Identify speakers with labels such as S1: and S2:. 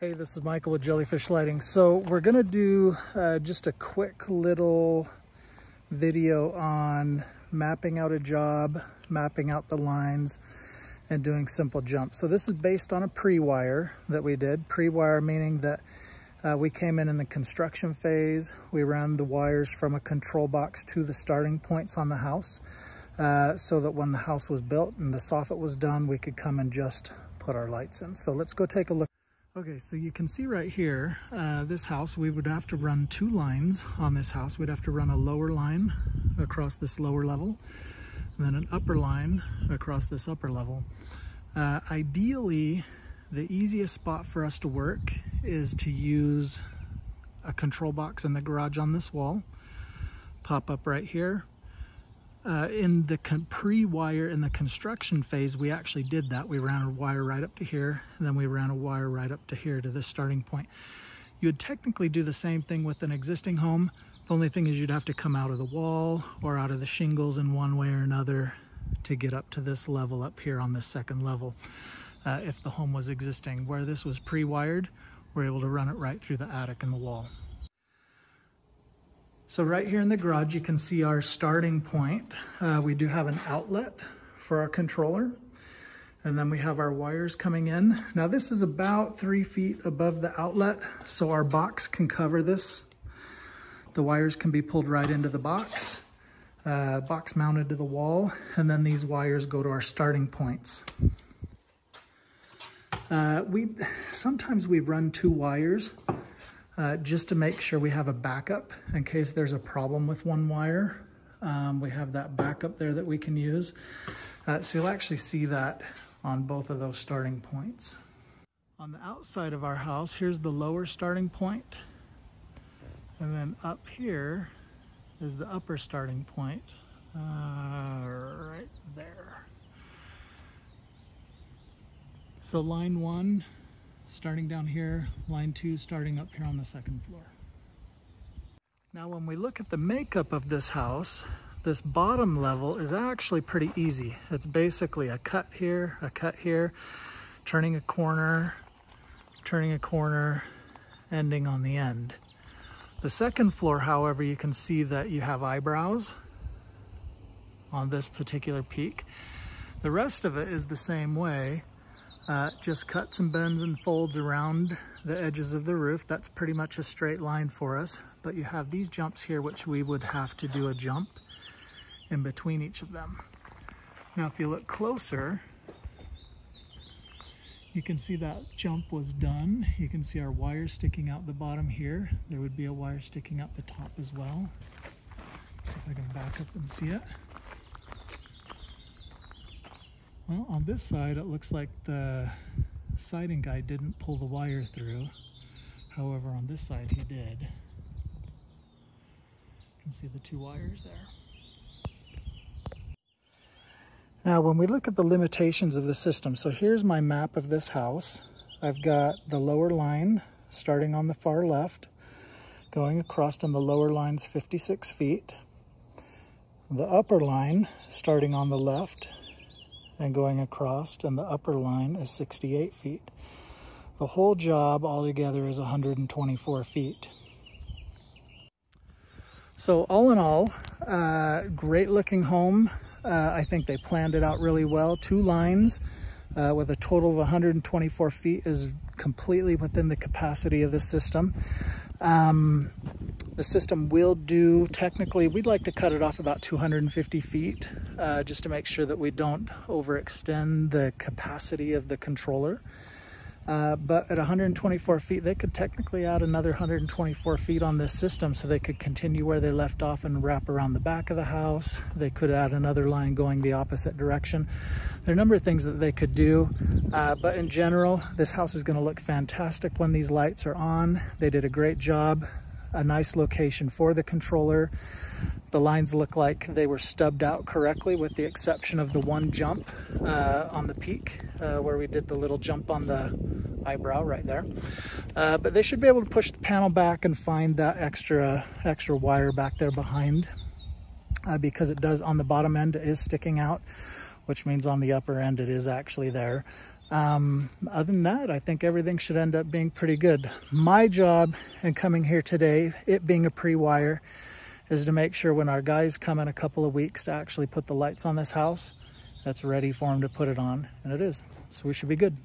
S1: Hey, this is Michael with Jellyfish Lighting. So we're gonna do just a quick little video on mapping out a job, mapping out the lines, and doing simple jumps. So this is based on a pre-wire that we did. Pre-wire meaning that we came in the construction phase. We ran the wires from a control box to the starting points on the house so that when the house was built and the soffit was done, we could come and just put our lights in. So let's go take a look. Okay, so you can see right here, this house, we would have to run two lines on this house. We'd have to run a lower line across this lower level, and then an upper line across this upper level. Ideally, the easiest spot for us to work is to use a control box in the garage on this wall, pop up right here. In the pre-wire in the construction phase, we actually did that. We ran a wire right up to here, and then we ran a wire right up to here to this starting point. You would technically do the same thing with an existing home. The only thing is you'd have to come out of the wall or out of the shingles in one way or another to get up to this level up here on this second level. If the home was existing. Where this was pre-wired, we're able to run it right through the attic and the wall. So right here in the garage, you can see our starting point. We do have an outlet for our controller, and then we have our wires coming in. Now this is about 3 feet above the outlet, so our box can cover this. The wires can be pulled right into the box mounted to the wall, and then these wires go to our starting points. Sometimes we run two wires just to make sure we have a backup in case there's a problem with one wire. We have that backup there that we can use. So you'll actually see that on both of those starting points. On the outside of our house, here's the lower starting point. And then up here is the upper starting point, right there. So line 1 starting down here, line 2 starting up here on the second floor. Now when we look at the makeup of this house, this bottom level is actually pretty easy. It's basically a cut here, turning a corner, ending on the end. The second floor, however, you can see that you have eyebrows on this particular peak. The rest of it is the same way. Just cuts and bends and folds around the edges of the roof. That's pretty much a straight line for us. But you have these jumps here, which we would have to do a jump in between each of them. Now, if you look closer, you can see that jump was done. You can see our wire sticking out the bottom here. There would be a wire sticking out the top as well. See if I can back up and see it. Well, on this side, it looks like the siding guy didn't pull the wire through. However, on this side, he did. You can see the two wires there. Now, when we look at the limitations of the system, so here's my map of this house. I've got the lower line starting on the far left, going across on the lower line's 56 feet. The upper line starting on the left and going across, and the upper line is 68 feet. The whole job altogether is 124 feet. So all in all, great looking home. I think they planned it out really well. Two lines with a total of 124 feet is completely within the capacity of the system. The system will do, technically, we'd like to cut it off about 250 feet just to make sure that we don't overextend the capacity of the controller. But at 124 feet, they could technically add another 124 feet on this system, so they could continue where they left off and wrap around the back of the house. They could add another line going the opposite direction. There are a number of things that they could do, but in general, this house is going to look fantastic when these lights are on. They did a great job. A nice location for the controller. The lines look like they were stubbed out correctly, with the exception of the one jump on the peak where we did the little jump on the eyebrow right there. But they should be able to push the panel back and find that extra wire back there behind because it does, on the bottom end, it is sticking out, which means on the upper end it is actually there. Other than that, I think everything should end up being pretty good. My job in coming here today, it being a pre-wire, is to make sure when our guys come in a couple of weeks to actually put the lights on this house, that's ready for them to put it on, and it is. So we should be good.